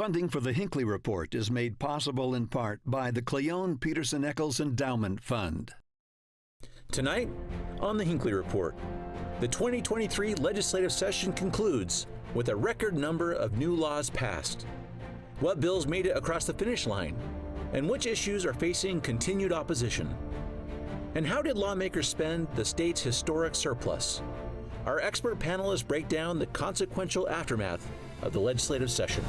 Funding for the Hinckley Report is made possible in part by the Cleone Peterson Eccles Endowment Fund. Tonight on the Hinckley Report, the 2023 legislative session concludes with a record number of new laws passed. What bills made it across the finish line? And which issues are facing continued opposition? And how did lawmakers spend the state's historic surplus? Our expert panelists break down the consequential aftermath of the legislative session.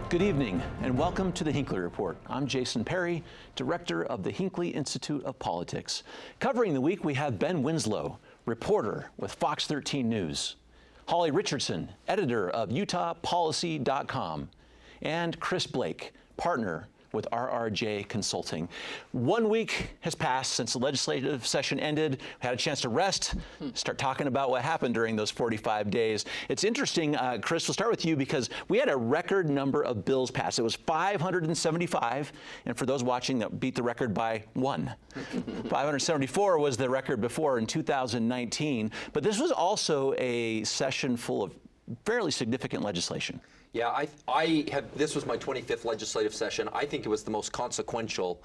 Good evening and welcome to the Hinckley Report. I'm Jason Perry, director of the Hinckley Institute of Politics. Covering the week, we have Ben Winslow, reporter with Fox 13 News, Holly Richardson, editor of UtahPolicy.com, and Chris Bleak, partner with RRJ Consulting. 1 week has passed since the legislative session ended. We had a chance to rest, start talking about what happened during those 45 days. It's interesting, Chris, we'll start with you because we had a record number of bills passed. It was 575, and for those watching, that beat the record by one. 574 was the record before in 2019, but this was also a session full of fairly significant legislation. Yeah, this was my 25th legislative session. I think it was the most consequential,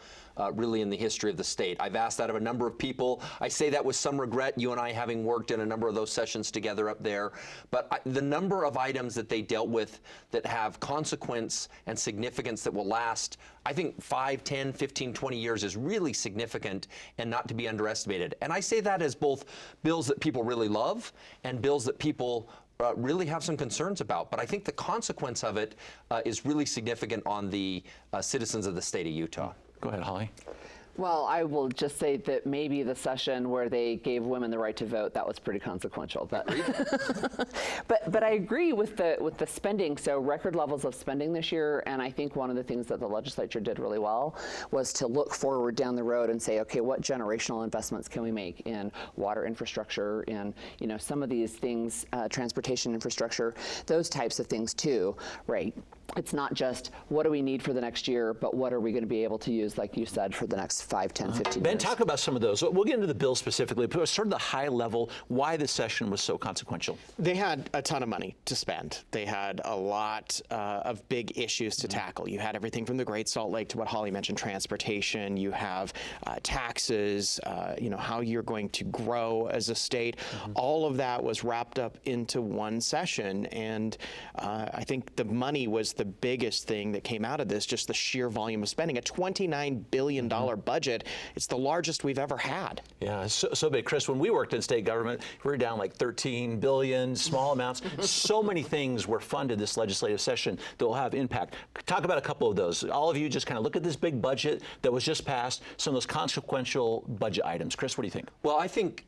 really, in the history of the state. I've asked that of a number of people. I say that with some regret, you and I having worked in a number of those sessions together up there. But the number of items that they dealt with that have consequence and significance that will last, I think 5, 10, 15, 20 years is really significant and not to be underestimated. And I say that as both bills that people really love and bills that people really have some concerns about. But I think the consequence of it is really significant on the citizens of the state of Utah. Go ahead, Holly. Well, I will just say that maybe the session where they gave women the right to vote, that was pretty consequential. But but I agree with the spending. So record levels of spending this year, and I think one of the things that the legislature did really well was to look forward down the road and say, okay, what generational investments can we make in water infrastructure, in some of these things, transportation infrastructure, those types of things too, right? It's not just what do we need for the next year, but what are we going to be able to use, like you said, for the next 5, 10, 15 Ben, years. talk about some of those. We'll get into the bill specifically, but sort of the high level, why this session was so consequential. They had a ton of money to spend. They had a lot of big issues to tackle. You had everything from the Great Salt Lake to what Holly mentioned, transportation. You have taxes, how you're going to grow as a state. All of that was wrapped up into one session, and I think the money was the biggest thing that came out of this, just the sheer volume of spending. A $29 billion budget. It's the largest we've ever had. Yeah, so big. Chris, when we worked in state government, we were down like 13 billion, small amounts. So many things were funded this legislative session that will have impact. Talk about a couple of those. All of you just kind of look at this big budget that was just passed, some of those consequential budget items. Chris, what do you think? Well, I think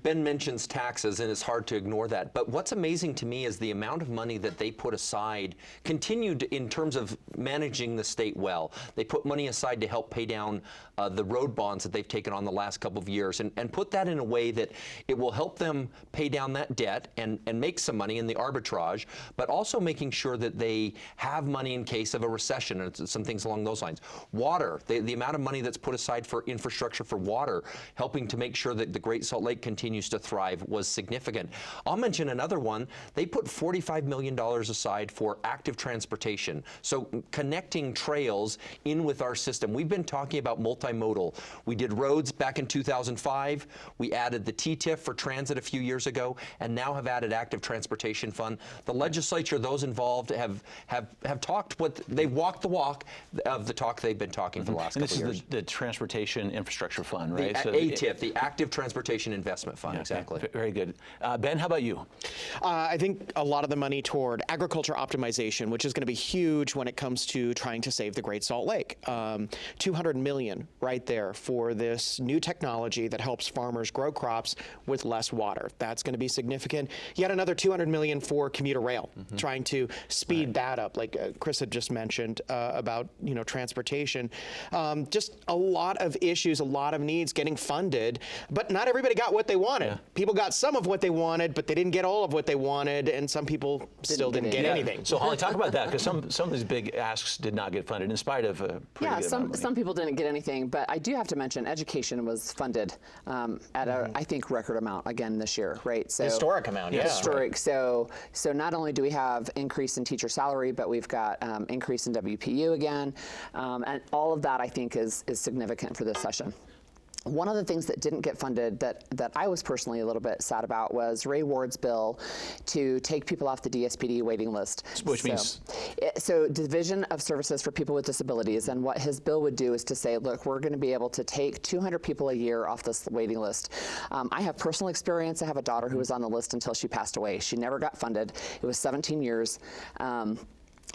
Ben mentions taxes, and it's hard to ignore that. But what's amazing to me is the amount of money that they put aside continued in terms of managing the state well. They put money aside to help pay down the road bonds that they've taken on the last couple of years, and put that in a way that it will help them pay down that debt and make some money in the arbitrage, but also making sure that they have money in case of a recession and some things along those lines. Water, the amount of money that's put aside for infrastructure for water, helping to make sure that the Great Salt Lake continues to thrive, was significant. I'll mention another one. They put $45 million aside for active transportation, so connecting trails in with our system. We've been talking about multimodal. We did roads back in 2005. We added the TTIF for transit a few years ago, and now have added active transportation fund. The legislature, those involved, have talked they've walked the walk of the talk they've been talking for the last couple of years. And this is the Transportation Infrastructure Fund, right? The ATIF, the Active Transportation Investment Fund, yeah, exactly. Very good. Ben, how about you? I think a lot of the money toward agriculture optimization, which is going to be huge when it comes to trying to save the Great Salt Lake. $200 million right there for this new technology that helps farmers grow crops with less water. That's going to be significant. Yet another $200 million for commuter rail, trying to speed that up, like Chris had just mentioned about transportation. Just a lot of issues, a lot of needs getting funded, but not everybody got what they wanted. Yeah. People got some of what they wanted, but they didn't get all of what they wanted, and some people still didn't get anything. So Holly, talk about that, Because some of these big asks did not get funded in spite of a pretty good amount of money. Some people didn't get anything, but I do have to mention education was funded at a, I think, record amount again this year, right? So Historic amount, yeah. Historic. So not only do we have increase in teacher salary, but we've got increase in WPU again, and all of that I think is significant for this session. One of the things that didn't get funded that I was personally a little bit sad about was Ray Ward's bill to take people off the DSPD waiting list. Which means? So Division of Services for People with Disabilities, and what his bill would do is to say, look, we're going to be able to take 200 people a year off this waiting list. I have personal experience. I have a daughter who was on the list until she passed away. She never got funded. It was 17 years.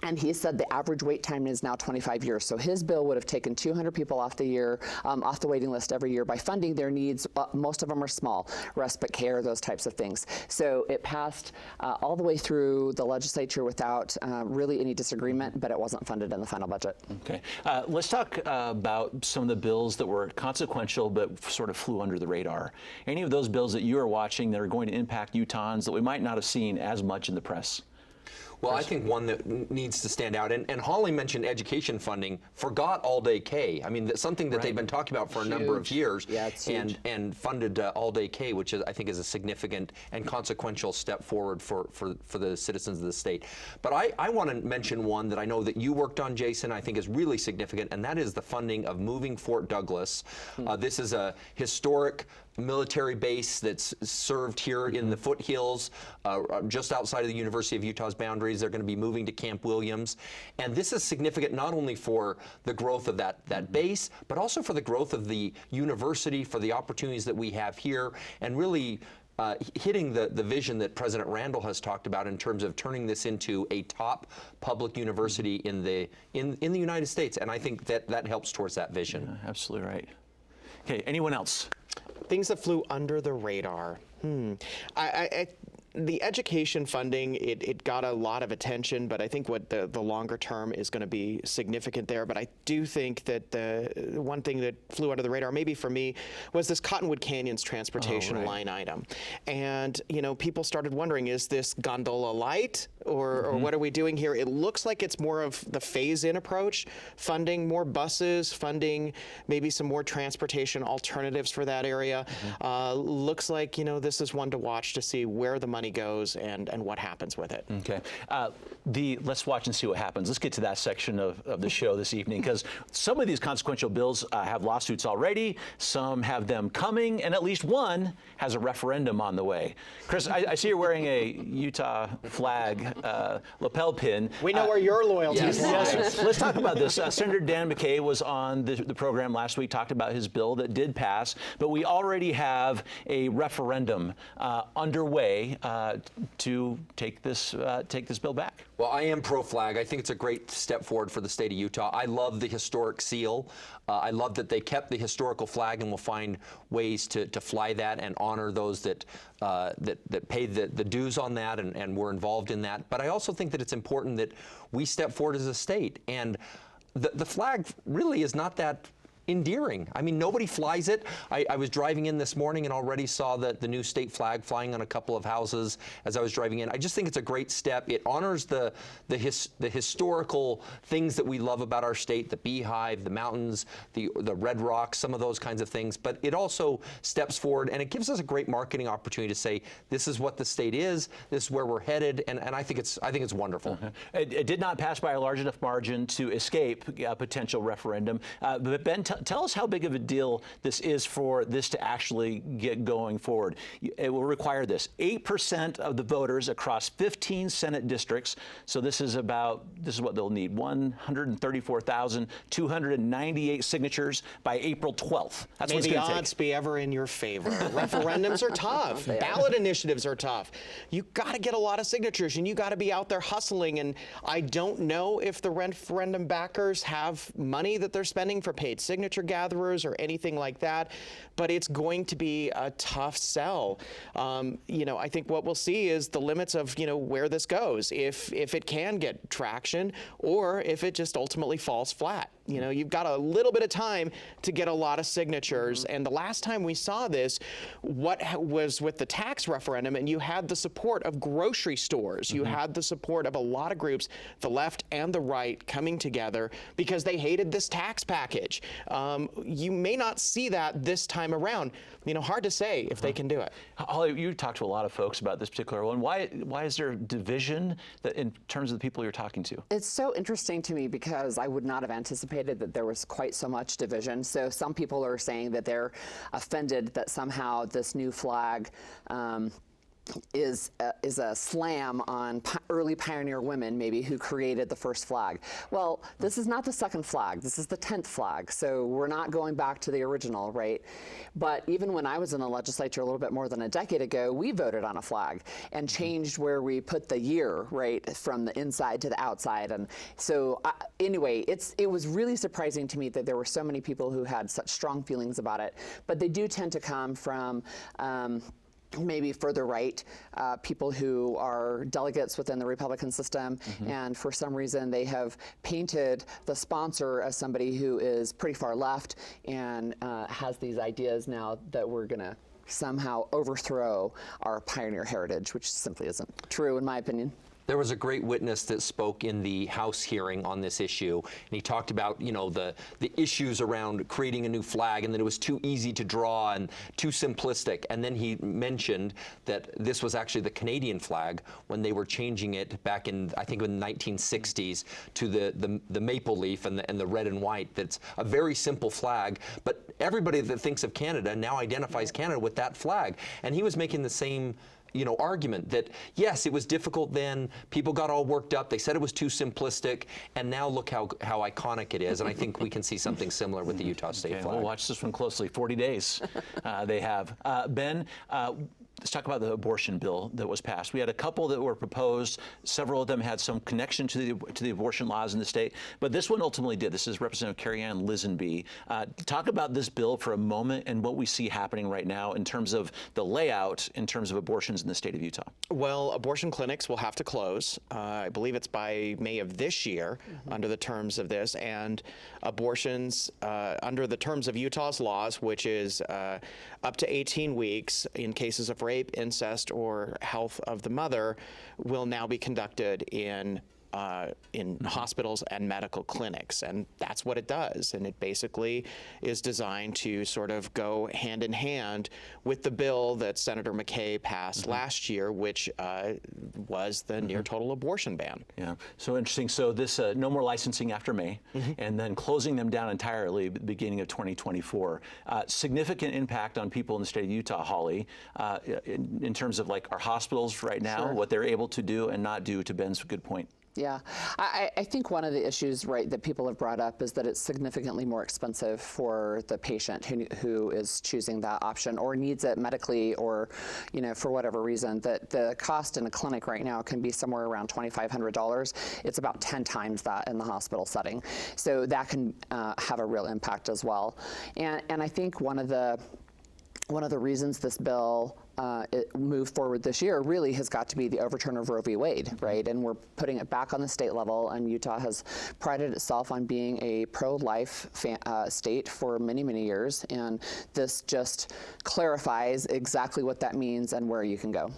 And he said the average wait time is now 25 years. So his bill would have taken 200 people off the waiting list every year by funding their needs. Most of them are small, respite care, those types of things. So it passed all the way through the legislature without really any disagreement, but it wasn't funded in the final budget. Okay. Let's talk about some of the bills that were consequential but sort of flew under the radar. Any of those bills that you are watching that are going to impact Utahns that we might not have seen as much in the press? Well, I think one that needs to stand out, and Holly mentioned education funding, forgot all-day K. I mean, that's something that they've been talking about for a number of years, and funded all-day K, which I think is a significant and consequential step forward for the citizens of the state. But I want to mention one that I know that you worked on, Jason, I think is really significant, and that is the funding of moving Fort Douglas. This is a historic military base that's served here in the foothills, just outside of the University of Utah's boundaries. They're going to be moving to Camp Williams. And this is significant not only for the growth of that base, but also for the growth of the university, for the opportunities that we have here, and really hitting the vision that President Randall has talked about in terms of turning this into a top public university in the United States. And I think that helps towards that vision. Yeah, absolutely right. Okay, anyone else? Things that flew under the radar. The education funding, it got a lot of attention, but I think what the longer term is going to be significant there. But I do think that the one thing that flew under the radar, maybe for me, was this Cottonwood Canyons transportation line item. And, people started wondering, is this gondola light or what are we doing here? It looks like it's more of the phase-in approach, funding more buses, funding maybe some more transportation alternatives for that area. Looks like, this is one to watch to see where the money goes and what happens with it. Okay. Let's watch and see what happens. Let's get to that section of the show this evening, because some of these consequential bills have lawsuits already, some have them coming, and at least one has a referendum on the way. Chris, I see you're wearing a Utah flag lapel pin. We know where your loyalties lie. Yes. Let's talk about this. Senator Dan McKay was on the program last week, talked about his bill that did pass, but we already have a referendum underway to take this bill back. Well, I am pro-flag. I think it's a great step forward for the state of Utah. I love the historic seal. I love that they kept the historical flag, and will find ways to fly that and honor those that paid the dues on that and were involved in that. But I also think that it's important that we step forward as a state. And the flag really is not that endearing. I mean, nobody flies it. I was driving in this morning and already saw the new state flag flying on a couple of houses as I was driving in. I just think it's a great step. It honors the historical things that we love about our state, the beehive, the mountains, the red rocks, some of those kinds of things. But it also steps forward, and it gives us a great marketing opportunity to say, this is what the state is, this is where we're headed, and I think it's wonderful. It did not pass by a large enough margin to escape a potential referendum. But Ben, tell us how big of a deal this is for this to actually get going forward. It will require this. 8% of the voters across 15 Senate districts. So this is what they'll need, 134,298 signatures by April 12th. That's May what it's the going to take. odds be ever in your favor. Referendums are tough. Ballot initiatives are tough. You got to get a lot of signatures, and you got to be out there hustling. And I don't know if the referendum backers have money that they're spending for paid signature gatherers or anything like that, but it's going to be a tough sell. I think what we'll see is the limits of where this goes, if it can get traction, or if it just ultimately falls flat. You know, you've got a little bit of time to get a lot of signatures. And the last time we saw this, what was with the tax referendum, and you had the support of grocery stores. You had the support of a lot of groups, the left and the right, coming together because they hated this tax package. You may not see that this time around. You know, hard to say if they can do it. Holly, you talked to a lot of folks about this particular one. Why is there division in terms of the people you're talking to? It's so interesting to me because I would not have anticipated that there was quite so much division. So some people are saying that they're offended that somehow this new flag is a slam on early pioneer women, maybe, who created the first flag. Well, this is not the second flag. This is the 10th flag. So we're not going back to the original, right? But even when I was in the legislature a little bit more than a decade ago, we voted on a flag and changed where we put the year, right, from the inside to the outside. And so anyway, it was really surprising to me that there were so many people who had such strong feelings about it. But they do tend to come from maybe further right, people who are delegates within the Republican system, and for some reason they have painted the sponsor as somebody who is pretty far left and has these ideas now that we're going to somehow overthrow our pioneer heritage, which simply isn't true in my opinion. There was a great witness that spoke in the House hearing on this issue, and he talked about, you know, the issues around creating a new flag, and that it was too easy to draw and too simplistic. And then he mentioned that this was actually the Canadian flag when they were changing it back in, I think, in the 1960s to the maple leaf and the red and white. That's a very simple flag, but everybody that thinks of Canada now identifies Canada with that flag. And he was making the same, you know, argument that, yes, it was difficult then, people got all worked up, they said it was too simplistic, and now look how iconic it is. And I think we can see something similar with the Utah State flag. We'll watch this one closely. 40 days they have. Ben, let's talk about the abortion bill that was passed. We had a couple that were proposed. Several of them had some connection to the abortion laws in the state, but this one ultimately did. This is Representative Carrie Ann Lisenby. Talk about this bill for a moment and what we see happening right now in terms of the layout in terms of abortions in the state of Utah. Well, abortion clinics will have to close. I believe it's by May of this year under the terms of this, and abortions under the terms of Utah's laws, which is up to 18 weeks in cases of rape, incest, or health of the mother, will now be conducted in hospitals and medical clinics. And that's what it does. And it basically is designed to sort of go hand in hand with the bill that Senator McKay passed last year, which was the near total abortion ban. Yeah, so interesting. So this no more licensing after May, and then closing them down entirely at the beginning of 2024. Significant impact on people in the state of Utah, Holly, in terms of like our hospitals right now, what they're able to do and not do, to Ben's good point. Yeah, I think one of the issues, right, that people have brought up is that it's significantly more expensive for the patient who is choosing that option or needs it medically, or, you know, for whatever reason. That the cost in a clinic right now can be somewhere around $2,500. It's about 10 times that in the hospital setting. So that can have a real impact as well. And I think one of the reasons this bill it moved forward this year really has got to be the overturn of Roe v. Wade, right? And we're putting it back on the state level, and Utah has prided itself on being a pro-life state for many, many years, and this just clarifies exactly what that means and where you can go.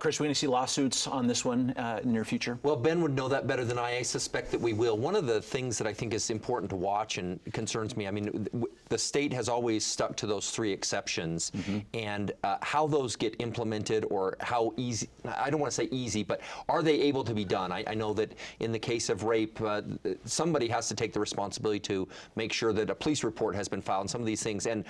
Chris, we going to see lawsuits on this one in the near future? Well, Ben would know that better than I suspect that we will. One of the things that I think is important to watch and concerns me, I mean, the state has always stuck to those 3 exceptions, and how those get implemented, or how easy, I don't want to say easy, but are they able to be done? I know that in the case of rape, somebody has to take the responsibility to make sure that a police report has been filed and some of these things. And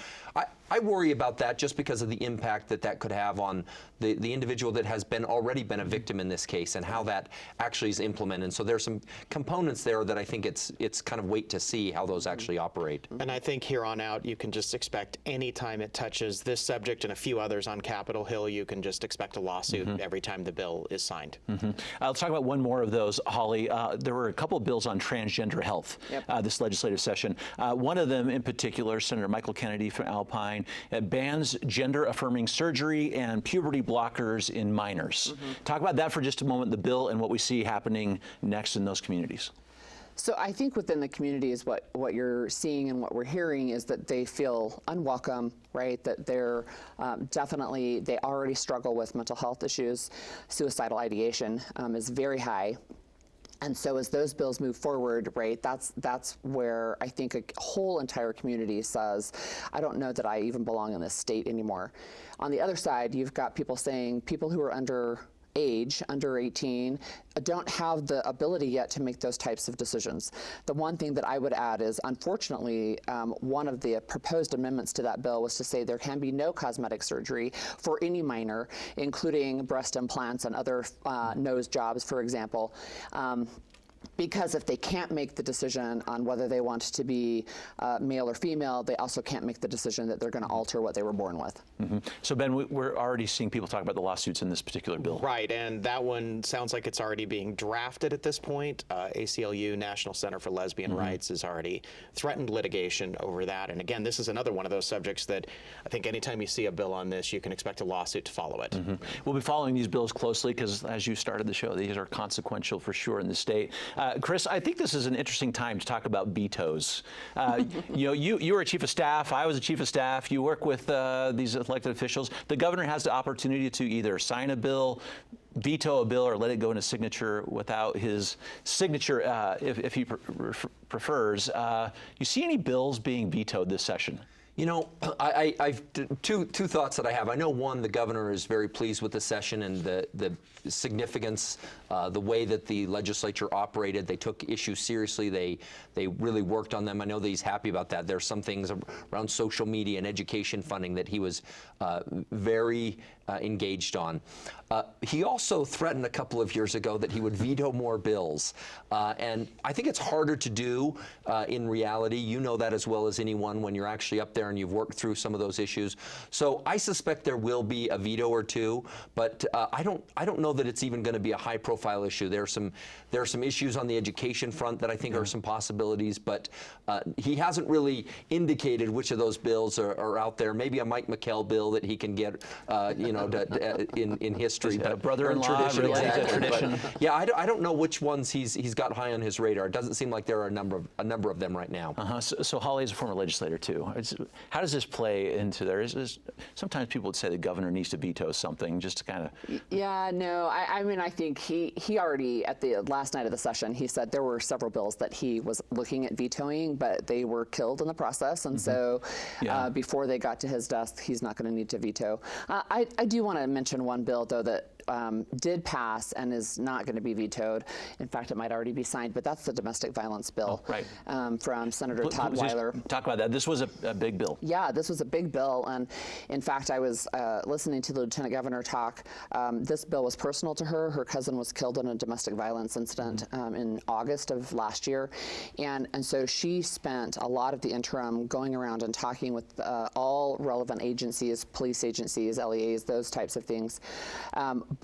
I worry about that just because of the impact that could have on the individual that has already been a victim in this case, and how that actually is implemented. And so there's some components there that I think it's kind of wait to see how those actually operate. And I think here on out, you can just expect any time it touches this subject and a few others on Capitol Hill, you can just expect a lawsuit every time the bill is signed. Let's talk about one more of those, Holly. There were a couple of bills on transgender health this legislative session. One of them in particular, Senator Michael Kennedy from Alpine, bans gender-affirming surgery and puberty blockers in minors. Talk about that for just a moment, the bill, and what we see happening next in those communities. So I think within the community is what you're seeing and what we're hearing is that they feel unwelcome, right? That they're definitely, they already struggle with mental health issues. Suicidal ideation is very high. And so as those bills move forward, right, that's where I think a whole entire community says, I don't know that I even belong in this state anymore. On the other side, you've got people saying people who are under 18, don't have the ability yet to make those types of decisions. The one thing that I would add is, unfortunately, one of the proposed amendments to that bill was to say there can be no cosmetic surgery for any minor, including breast implants and other nose jobs, for example. Because if they can't make the decision on whether they want to be male or female, they also can't make the decision that they're going to alter what they were born with. Mm-hmm. So, Ben, we're already seeing people talk about the lawsuits in this particular bill. Right, and that one sounds like it's already being drafted at this point. ACLU, National Center for Lesbian Rights, has already threatened litigation over that. And again, this is another one of those subjects that I think anytime you see a bill on this, you can expect a lawsuit to follow it. We'll be following these bills closely because, as you started the show, these are consequential for sure in the state. Chris, I think this is an interesting time to talk about vetoes. You were a chief of staff. I was a chief of staff. You work with these elected officials. The governor has the opportunity to either sign a bill, veto a bill, or let it go into signature without his signature if he prefers. You see any bills being vetoed this session? You know, I've two thoughts that I have. I know, one, the governor is very pleased with the session and the significance, the way that the legislature operated. They took issues seriously. They really worked on them. I know that he's happy about that. There's some things around social media and education funding that he was very engaged on. He also threatened a couple of years ago that he would veto more bills. And I think it's harder to do in reality. You know that as well as anyone when you're actually up there and you've worked through some of those issues. So I suspect there will be a veto or two, but I don't know that it's even going to be a high-profile issue. There are some issues on the education front that I think are some possibilities, but he hasn't really indicated which of those bills are out there. Maybe a Mike McKell bill that he can get, in history, but brother-in-law related to tradition. But, yeah, I don't know which ones he's got high on his radar. It doesn't seem like there are a number of them right now. So Holly is a former legislator too. How does this play into there? Sometimes people would say the governor needs to veto something just to kind of. Yeah, no, I mean, I think he already, at the last night of the session, he said there were several bills that he was looking at vetoing, but they were killed in the process. And so before they got to his desk, he's not going to need to veto. I do want to mention one bill, though, that did pass and is not going to be vetoed. In fact, it might already be signed, but that's the domestic violence bill from Senator Todd Weiler. Talk about that. This was a big bill. Yeah, this was a big bill. And in fact, I was listening to the Lieutenant Governor talk. This bill was personal to her. Her cousin was killed in a domestic violence incident in August of last year. And so she spent a lot of the interim going around and talking with all relevant agencies, police agencies, LEAs, those types of things.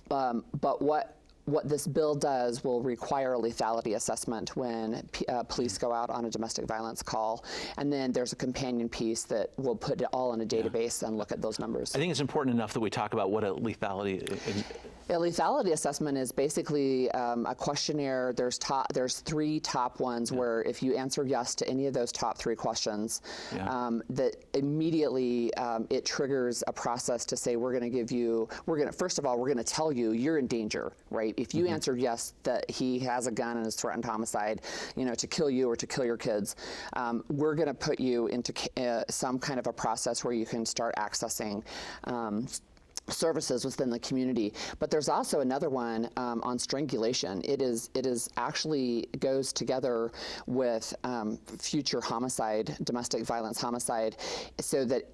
But what this bill does will require a lethality assessment when police go out on a domestic violence call. And then there's a companion piece that will put it all in a database and look at those numbers. I think it's important enough that we talk about what a lethality is. A lethality assessment is basically a questionnaire. There's three top ones where if you answer yes to any of those top three questions, that immediately it triggers a process to say first of all, we're going to tell you you're in danger, right? If you answered yes that he has a gun and has threatened homicide, to kill you or to kill your kids, we're going to put you into some kind of a process where you can start accessing services within the community. But there's also another one on strangulation. It is actually goes together with future homicide, domestic violence homicide, so that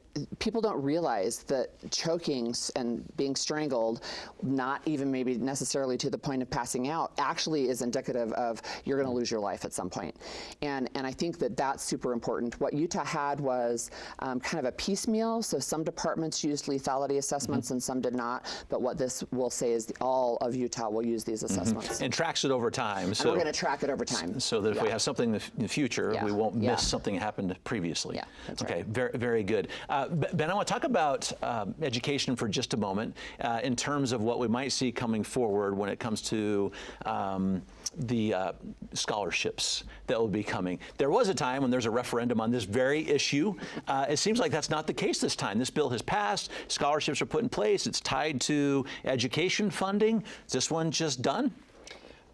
people don't realize that choking and being strangled, not even maybe necessarily to the point of passing out, actually is indicative of you're going to lose your life at some point. And I think that that's super important. What Utah had was kind of a piecemeal. So some departments used lethality assessments and some did not. But what this will say is all of Utah will use these assessments. And tracks it over time. So we're going to track it over time. So that if we have something in the future, we won't miss something that happened previously. Yeah, that's okay, right. very, very good. Ben, I want to talk about education for just a moment in terms of what we might see coming forward when it comes to the scholarships that will be coming. There was a time when there's a referendum on this very issue. It seems like that's not the case this time. This bill has passed. Scholarships are put in place. It's tied to education funding. Is this one just done?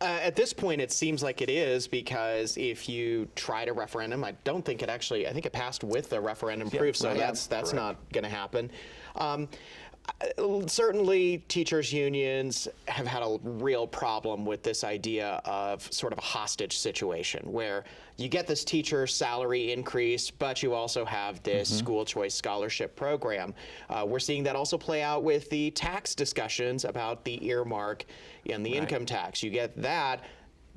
At this point, it seems like it is, because if you tried a referendum, I think it passed with the referendum proof, so that's not going to happen. Certainly, teachers' unions have had a real problem with this idea of sort of a hostage situation where you get this teacher salary increase, but you also have this school choice scholarship program. We're seeing that also play out with the tax discussions about the earmark and the income tax. You get that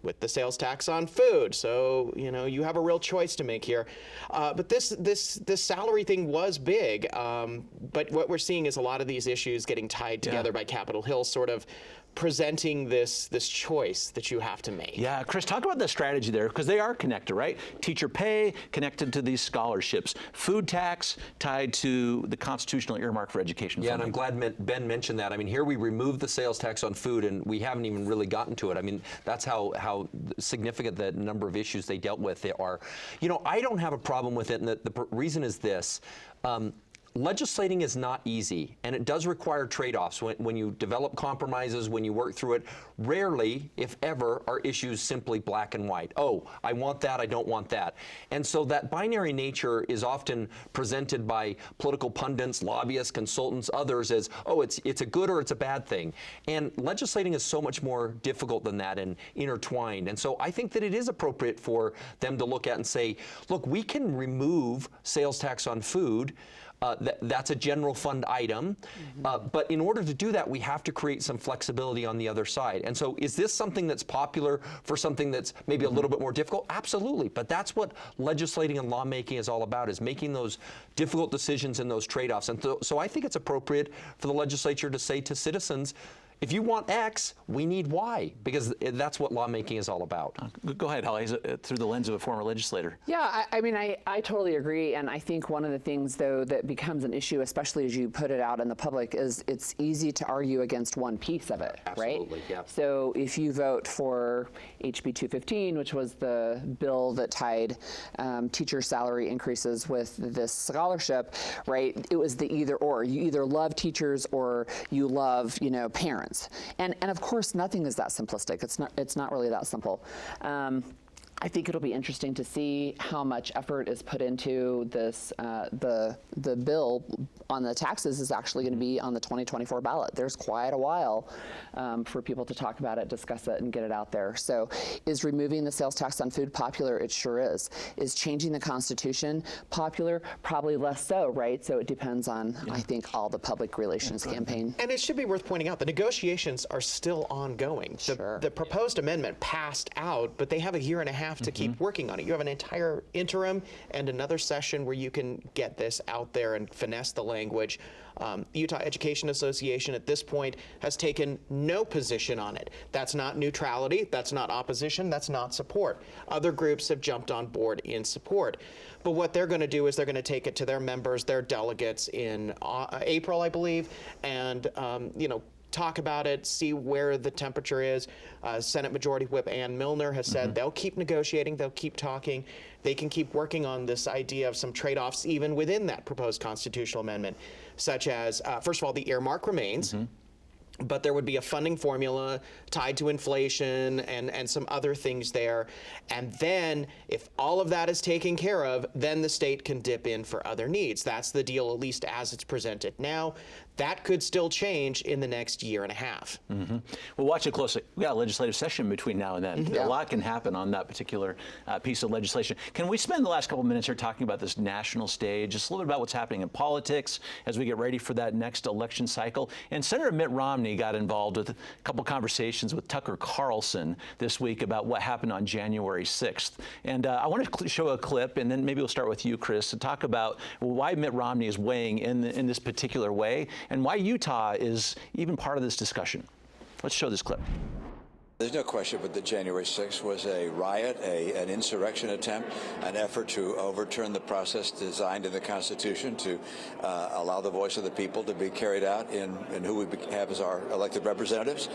with the sales tax on food. So, you have a real choice to make here. But this salary thing was big. But what we're seeing is a lot of these issues getting tied together by Capitol Hill, sort of presenting this choice that you have to make. Yeah, Chris, talk about the strategy there, because they are connected, right? Teacher pay connected to these scholarships. Food tax tied to the constitutional earmark for education funding. And I'm glad Ben mentioned that. I mean, here we removed the sales tax on food, and we haven't even really gotten to it. I mean, that's how significant the number of issues they dealt with are. I don't have a problem with it, and the reason is this. Legislating is not easy, and it does require trade-offs. When you develop compromises, when you work through it, rarely, if ever, are issues simply black and white. Oh, I want that, I don't want that. And so that binary nature is often presented by political pundits, lobbyists, consultants, others as, oh, it's a good or it's a bad thing. And legislating is so much more difficult than that and intertwined. And so I think that it is appropriate for them to look at and say, look, we can remove sales tax on food. That's a general fund item. But in order to do that, we have to create some flexibility on the other side. And so is this something that's popular for something that's maybe a little bit more difficult? Absolutely. But that's what legislating and lawmaking is all about, is making those difficult decisions and those trade-offs. And so I think it's appropriate for the legislature to say to citizens, if you want X, we need Y, because that's what lawmaking is all about. Go ahead, Holly, through the lens of a former legislator. Yeah, I totally agree. And I think one of the things, though, that becomes an issue, especially as you put it out in the public, is it's easy to argue against one piece of it, right? Absolutely, yeah. So if you vote for HB 215, which was the bill that tied teacher salary increases with this scholarship, right, it was the either or. You either love teachers or you love, parents. And of course, nothing is that simplistic. It's not really that simple. I think it'll be interesting to see how much effort is put into this. The bill on the taxes is actually going to be on the 2024 ballot. There's quite a while for people to talk about it, discuss it, and get it out there. So is removing the sales tax on food popular? It sure is. Is changing the Constitution popular? Probably less so, right? So it depends on, I think, all the public relations campaign. And it should be worth pointing out, the negotiations are still ongoing. Sure. The proposed amendment passed out, but they have a year and a half to keep working on it. You have an entire interim and another session where you can get this out there and finesse the language. Utah Education Association at this point has taken no position on it. That's not neutrality, that's not opposition, that's not support. Other groups have jumped on board in support. But what they're going to do is they're going to take it to their members, their delegates in April, I believe, and talk about it, see where the temperature is. Senate Majority Whip Ann Milner has said they'll keep negotiating, they'll keep talking. They can keep working on this idea of some trade-offs even within that proposed constitutional amendment, such as, first of all, the earmark remains. But there would be a funding formula tied to inflation and some other things there. And then if all of that is taken care of, then the state can dip in for other needs. That's the deal, at least as it's presented now. That could still change in the next year and a half. Well, watch it closely. We got a legislative session between now and then. A lot can happen on that particular piece of legislation. Can we spend the last couple minutes here talking about this national stage, just a little bit about what's happening in politics as we get ready for that next election cycle? And Senator Mitt Romney got involved with a couple conversations with Tucker Carlson this week about what happened on January 6th. And I want to show a clip, and then maybe we'll start with you, Chris, to talk about why Mitt Romney is weighing in this particular way, and why Utah is even part of this discussion. Let's show this clip. There's no question but that January 6th was a riot, an insurrection attempt, an effort to overturn the process designed in the Constitution to allow the voice of the people to be carried out in who we have as our elected representatives.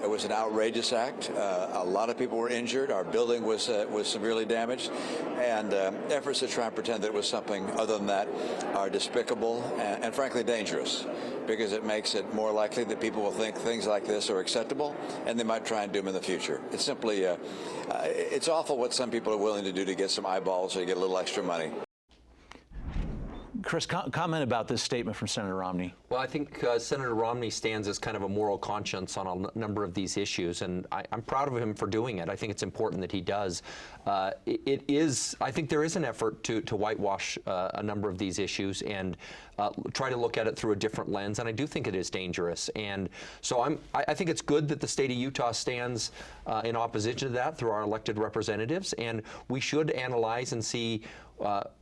It was an outrageous act. A lot of people were injured. Our building was severely damaged, and efforts to try and pretend that it was something other than that are despicable and frankly dangerous, because it makes it more likely that people will think things like this are acceptable, and they might try and do them in the future. It's simply, it's awful what some people are willing to do to get some eyeballs or to get a little extra money. Chris, comment about this statement from Senator Romney. Well, I think Senator Romney stands as kind of a moral conscience on a number of these issues, and I'm proud of him for doing it. I think it's important that he does. I think there is an effort to whitewash a number of these issues and try to look at it through a different lens, and I do think it is dangerous. And so I think it's good that the state of Utah stands in opposition to that through our elected representatives, and we should analyze and see,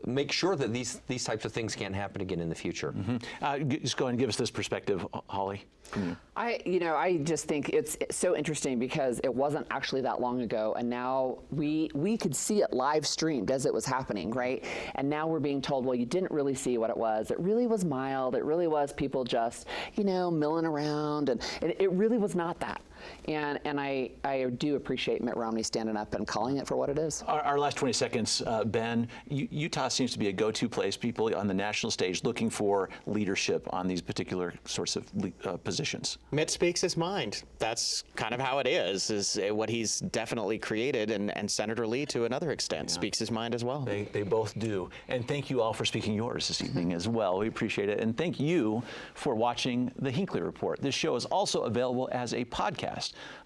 make sure that these types of things can't happen again in the future. Just go ahead and give us this perspective, Holly. I just think it's so interesting because it wasn't actually that long ago, and now we could see it live streamed as it was happening, right? And now we're being told, well, you didn't really see what it was. It really was mild. It really was people just, milling around, and it really was not that. And I do appreciate Mitt Romney standing up and calling it for what it is. Our last 20 seconds, Ben. Utah seems to be a go-to place, people on the national stage looking for leadership on these particular sorts of positions. Mitt speaks his mind. That's kind of how it is what he's definitely created, and Senator Lee, to another extent, speaks his mind as well. They both do. And thank you all for speaking yours this evening as well. We appreciate it. And thank you for watching the Hinckley Report. This show is also available as a podcast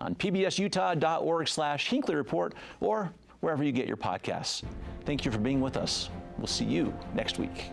on pbsutah.org/Hinckley Report or wherever you get your podcasts. Thank you for being with us. We'll see you next week.